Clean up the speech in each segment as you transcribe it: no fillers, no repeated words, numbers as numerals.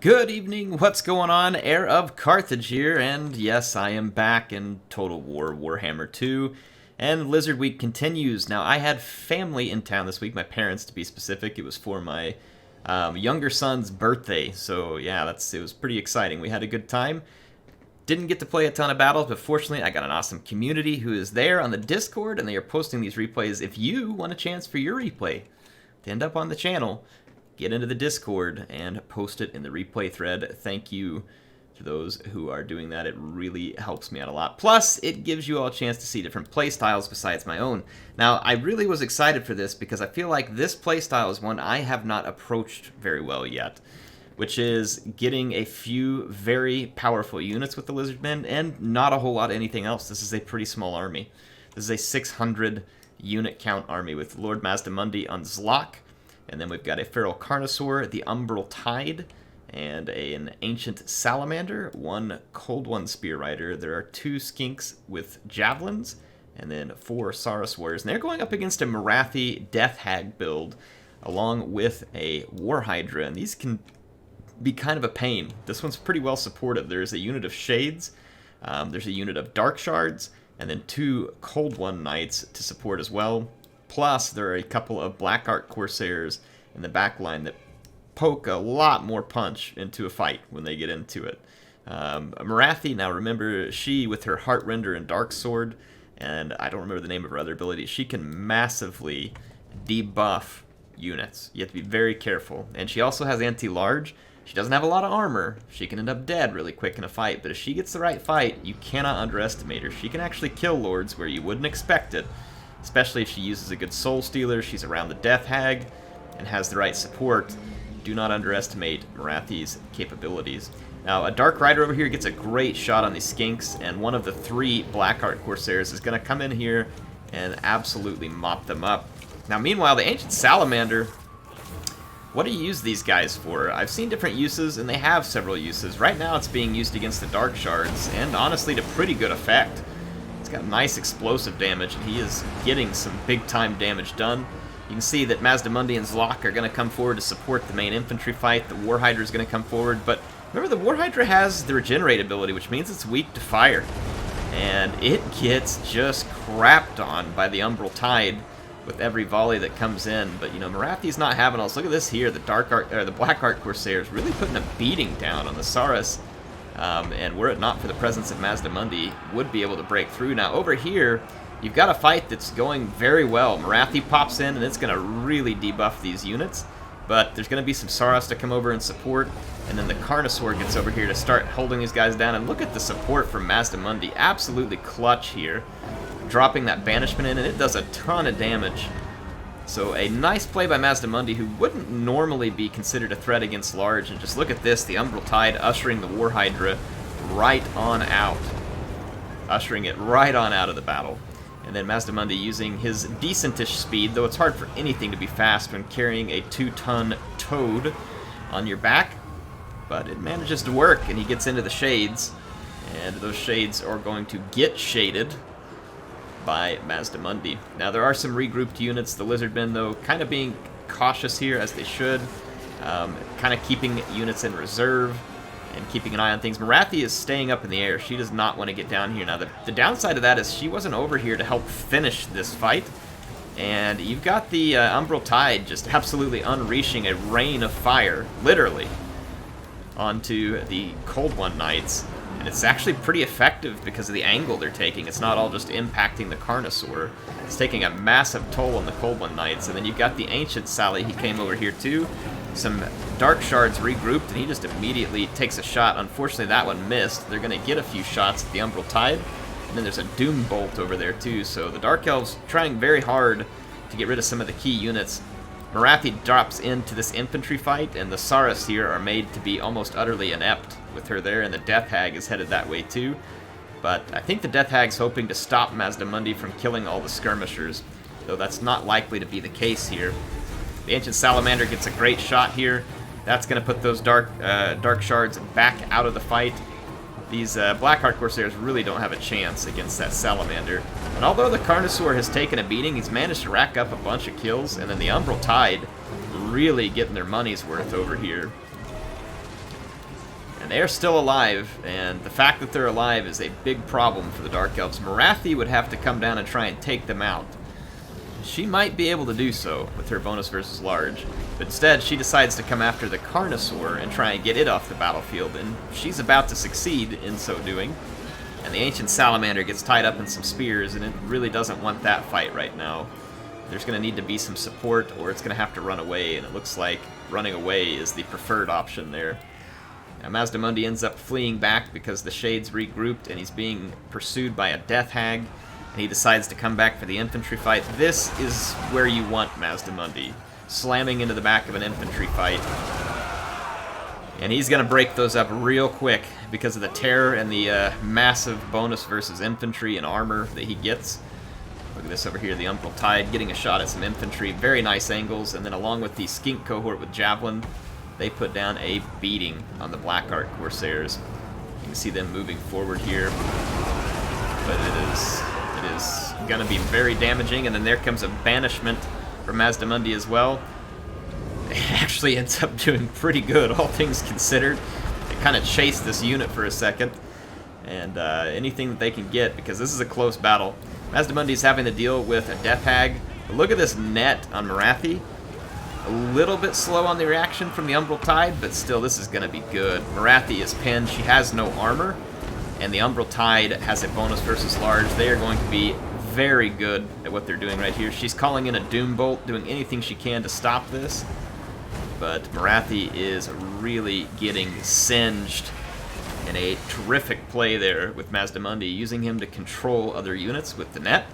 Good evening, what's going on? Heir of Carthage here, and yes, I am back in Total War Warhammer 2, and Lizard Week continues. Now, I had family in town this week, my parents to be specific. It was for my younger son's birthday, so yeah, it was pretty exciting. We had a good time. Didn't get to play a ton of battles, but fortunately I got an awesome community who is there on the Discord, and they are posting these replays. If you want a chance for your replay to end up on the channel, get into the Discord and post it in the replay thread. Thank you to those who are doing that. It really helps me out a lot. Plus, it gives you all a chance to see different playstyles besides my own. Now, I really was excited for this because I feel like this playstyle is one I have not approached very well yet, which is getting a few very powerful units with the Lizardmen and not a whole lot of anything else. This is a pretty small army. This is a 600 unit count army with Lord Mazdamundi on Zlok. And then we've got a Feral Carnosaur, the Umbral Tide, and an Ancient Salamander, one Cold One Spear Rider. There are 2 Skinks with Javelins, and then 4 Saurus Warriors. And they're going up against a Morathi Death Hag build, along with a War Hydra. And these can be kind of a pain. This one's pretty well supported. There's a unit of Shades, there's a unit of Dark Shards, and then 2 Cold One Knights to support as well. Plus, there are a couple of Black Art Corsairs in the back line that poke a lot more punch into a fight when they get into it. Morathi, now remember, she with her Heartrender and Dark Sword, and I don't remember the name of her other ability, she can massively debuff units. You have to be very careful. And she also has anti-large. She doesn't have a lot of armor. She can end up dead really quick in a fight, but if she gets the right fight, you cannot underestimate her. She can actually kill lords where you wouldn't expect it. Especially if she uses a good Soul Stealer, she's around the Death Hag, and has the right support. Do not underestimate Morathi's capabilities. Now, a Dark Rider over here gets a great shot on these Skinks, and one of the 3 Black Art Corsairs is going to come in here and absolutely mop them up. Now, meanwhile, the Ancient Salamander, what do you use these guys for? I've seen different uses, and they have several uses. Right now, it's being used against the Dark Shards, and honestly, to pretty good effect. Got nice explosive damage, and he is getting some big-time damage done. You can see that Mazdamundi and Zlok are going to come forward to support the main infantry fight. The War Hydra is going to come forward, but remember the War Hydra has the Regenerate ability, which means it's weak to fire. And it gets just crapped on by the Umbral Tide with every volley that comes in. But, you know, Morathi's not having us. Look at this here. The Black Art Corsair is really putting a beating down on the Saurus. And were it not for the presence of Mazdamundi, would be able to break through. Now, over here, you've got a fight that's going very well. Morathi pops in, and it's going to really debuff these units. But there's going to be some Saurus to come over and support, and then the Carnosaur gets over here to start holding these guys down. And look at the support from Mazdamundi. Absolutely clutch here. Dropping that Banishment in, and it does a ton of damage. So a nice play by Mazdamundi, who wouldn't normally be considered a threat against large. And just look at this, the Umbral Tide ushering the War Hydra right on out. Ushering it right on out of the battle. And then Mazdamundi using his decentish speed, though it's hard for anything to be fast when carrying a 2-ton toad on your back. But it manages to work, and he gets into the Shades. And those Shades are going to get shaded by Mazdamundi. Now, there are some regrouped units. The Lizardmen, though, kind of being cautious here, as they should. Kind of keeping units in reserve and keeping an eye on things. Morathi is staying up in the air. She does not want to get down here. Now, the downside of that is she wasn't over here to help finish this fight. And you've got the Umbral Tide just absolutely unleashing a rain of fire, literally, onto the Cold One Knights. And it's actually pretty effective because of the angle they're taking. It's not all just impacting the Carnosaur. It's taking a massive toll on the Cold One Knights. And then you've got the Ancient Sally. He came over here too. Some Dark Shards regrouped, and he just immediately takes a shot. Unfortunately, that one missed. They're going to get a few shots at the Umbral Tide. And then there's a Doom Bolt over there too. So the Dark Elves trying very hard to get rid of some of the key units. Morathi drops into this infantry fight, and the Saurus here are made to be almost utterly inept with her there, and the Death Hag is headed that way too. But I think the Death Hag's hoping to stop Mazdamundi from killing all the skirmishers, though that's not likely to be the case here. The Ancient Salamander gets a great shot here. That's going to put those Dark Shards back out of the fight. These Black Art Corsairs really don't have a chance against that Salamander. And although the Carnosaur has taken a beating, he's managed to rack up a bunch of kills, and then the Umbral Tide really getting their money's worth over here. And they're still alive, and the fact that they're alive is a big problem for the Dark Elves. Morathi would have to come down and try and take them out. She might be able to do so with her bonus versus large, but instead she decides to come after the Carnosaur and try and get it off the battlefield, and she's about to succeed in so doing. And the Ancient Salamander gets tied up in some spears, and it really doesn't want that fight right now. There's going to need to be some support, or it's going to have to run away, and it looks like running away is the preferred option there. Now, Mazdamundi ends up fleeing back because the Shades regrouped, and he's being pursued by a Death Hag, and he decides to come back for the infantry fight. This is where you want Mazdamundi, slamming into the back of an infantry fight. And he's going to break those up real quick because of the terror and the massive bonus versus infantry and armor that he gets. Look at this over here, the Umbral Tide getting a shot at some infantry. Very nice angles, and then along with the Skink cohort with Javelin, they put down a beating on the Black Ark Corsairs. You can see them moving forward here, but it is going to be very damaging. And then there comes a banishment from Mazdamundi as well. It actually ends up doing pretty good, all things considered. They kind of chase this unit for a second, and anything that they can get, because this is a close battle. Mazdamundi's having to deal with a Death Hag. But look at this net on Morathi. A little bit slow on the reaction from the Umbral Tide, but still, this is going to be good. Morathi is pinned. She has no armor, and the Umbral Tide has a bonus versus large. They are going to be very good at what they're doing right here. She's calling in a Doom Bolt, doing anything she can to stop this, but Morathi is really getting singed in a terrific play there with Mazdamundi, using him to control other units with the net.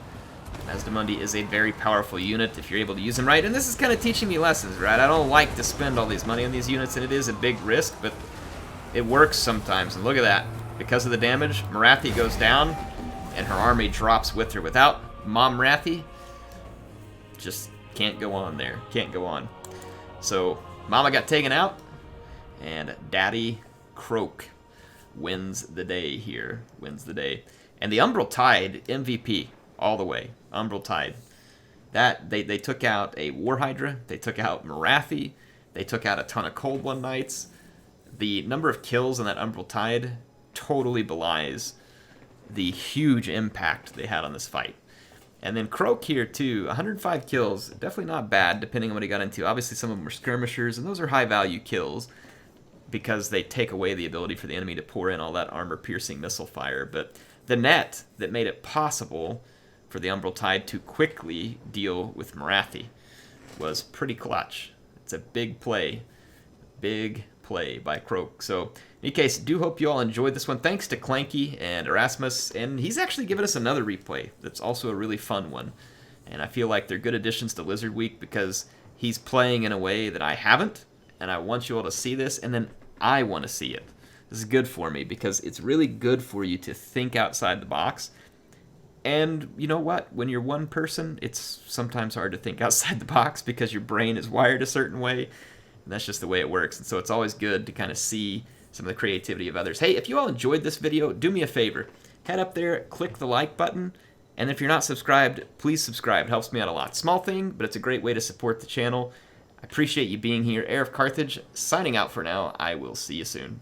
Mazdamundi is a very powerful unit if you're able to use him right, and this is kind of teaching me lessons, right? I don't like to spend all these money on these units, and it is a big risk, but it works sometimes. And look at that. Because of the damage, Morathi goes down, and her army drops with her. Without Mom Morathi, just can't go on there. Can't go on. So, Mama got taken out, and Daddy Croak wins the day here. Wins the day. And the Umbral Tide, MVP, all the way. Umbral Tide. That they took out a War Hydra, they took out Morathi, they took out a ton of Cold One Knights. The number of kills on that Umbral Tide totally belies the huge impact they had on this fight. And then Croak here too, 105 kills, definitely not bad depending on what he got into. Obviously some of them were skirmishers, and those are high value kills because they take away the ability for the enemy to pour in all that armor-piercing missile fire. But the net that made it possible for the Umbral Tide to quickly deal with Morathi was pretty clutch. It's a big play by Croak. So, in any case, do hope you all enjoyed this one. Thanks to Clanky and Erasmus, and he's actually given us another replay that's also a really fun one. And I feel like they're good additions to Lizard Week because he's playing in a way that I haven't, and I want you all to see this, and then I want to see it. This is good for me because it's really good for you to think outside the box. And you know what? When you're one person, it's sometimes hard to think outside the box because your brain is wired a certain way. And that's just the way it works. And so it's always good to kind of see some of the creativity of others. Hey, if you all enjoyed this video, do me a favor. Head up there, click the like button. And if you're not subscribed, please subscribe. It helps me out a lot. Small thing, but it's a great way to support the channel. I appreciate you being here. HeirofCarthage, signing out for now. I will see you soon.